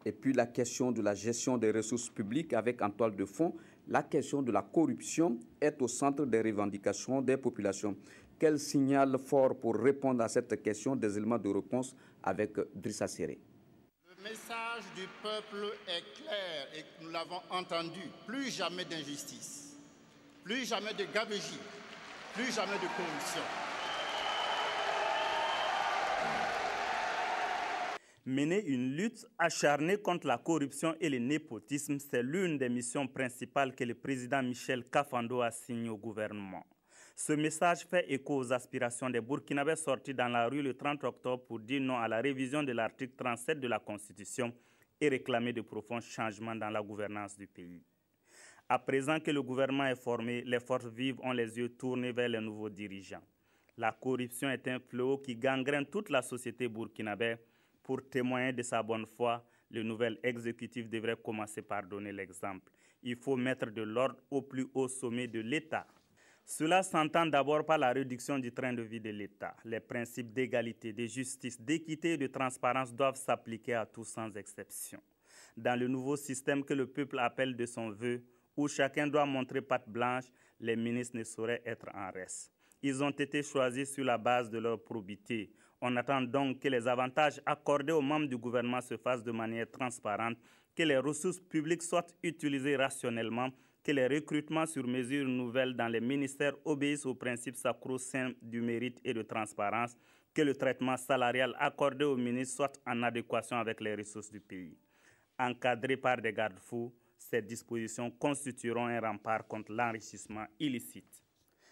Et puis la question de la gestion des ressources publiques avec en toile de fond, la question de la corruption est au centre des revendications des populations. Quel signal fort pour répondre à cette question? Des éléments de réponse avec Drissa Séré. Le message du peuple est clair et nous l'avons entendu. Plus jamais d'injustice, plus jamais de gabegie, plus jamais de corruption. Mener une lutte acharnée contre la corruption et le népotisme, c'est l'une des missions principales que le président Michel Kafando a signées au gouvernement. Ce message fait écho aux aspirations des Burkinabés sortis dans la rue le 30 octobre pour dire non à la révision de l'article 37 de la Constitution et réclamer de profonds changements dans la gouvernance du pays. À présent que le gouvernement est formé, les forces vives ont les yeux tournés vers les nouveaux dirigeants. La corruption est un fléau qui gangrène toute la société burkinabé. Pour témoigner de sa bonne foi, le nouvel exécutif devrait commencer par donner l'exemple. Il faut mettre de l'ordre au plus haut sommet de l'État. Cela s'entend d'abord par la réduction du train de vie de l'État. Les principes d'égalité, de justice, d'équité et de transparence doivent s'appliquer à tous sans exception. Dans le nouveau système que le peuple appelle de son vœu, où chacun doit montrer patte blanche, les ministres ne sauraient être en reste. Ils ont été choisis sur la base de leur probité. On attend donc que les avantages accordés aux membres du gouvernement se fassent de manière transparente, que les ressources publiques soient utilisées rationnellement, que les recrutements sur mesure nouvelles dans les ministères obéissent aux principes sacro-saints du mérite et de transparence, que le traitement salarial accordé aux ministres soit en adéquation avec les ressources du pays. Encadrés par des garde-fous, ces dispositions constitueront un rempart contre l'enrichissement illicite.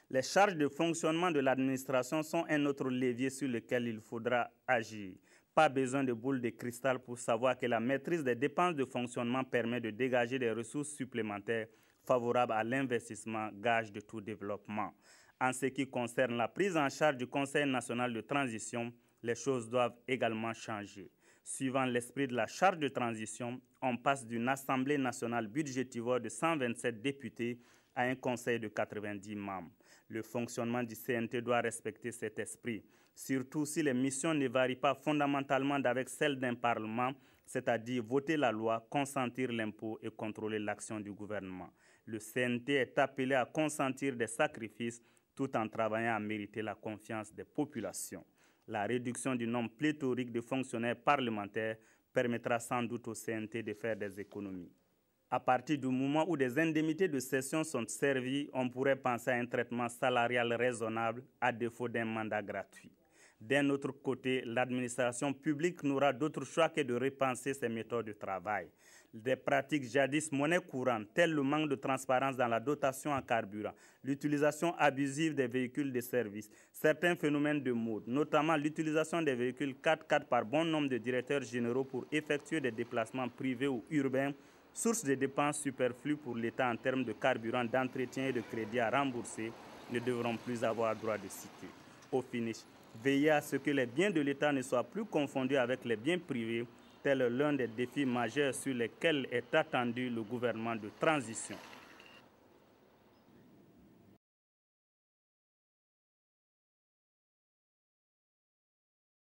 Les charges de fonctionnement de l'administration sont un autre levier sur lequel il faudra agir. Pas besoin de boule de cristal pour savoir que la maîtrise des dépenses de fonctionnement permet de dégager des ressources supplémentaires favorables à l'investissement, gage de tout développement. En ce qui concerne la prise en charge du Conseil national de transition, les choses doivent également changer. Suivant l'esprit de la charte de transition, on passe d'une Assemblée nationale budgétivore de 127 députés à un conseil de 90 membres. Le fonctionnement du CNT doit respecter cet esprit, surtout si les missions ne varient pas fondamentalement d'avec celles d'un parlement, c'est-à-dire voter la loi, consentir l'impôt et contrôler l'action du gouvernement. Le CNT est appelé à consentir des sacrifices tout en travaillant à mériter la confiance des populations. La réduction du nombre pléthorique de fonctionnaires parlementaires permettra sans doute au CNT de faire des économies. À partir du moment où des indemnités de session sont servies, on pourrait penser à un traitement salarial raisonnable à défaut d'un mandat gratuit. D'un autre côté, l'administration publique n'aura d'autre choix que de repenser ses méthodes de travail. Des pratiques jadis monnaie courante, telles le manque de transparence dans la dotation en carburant, l'utilisation abusive des véhicules de service, certains phénomènes de mode, notamment l'utilisation des véhicules 4x4 par bon nombre de directeurs généraux pour effectuer des déplacements privés ou urbains, source de dépenses superflues pour l'État en termes de carburant, d'entretien et de crédit à rembourser, ne devront plus avoir droit de citer. Au finish, veiller à ce que les biens de l'État ne soient plus confondus avec les biens privés, tel l'un des défis majeurs sur lesquels est attendu le gouvernement de transition.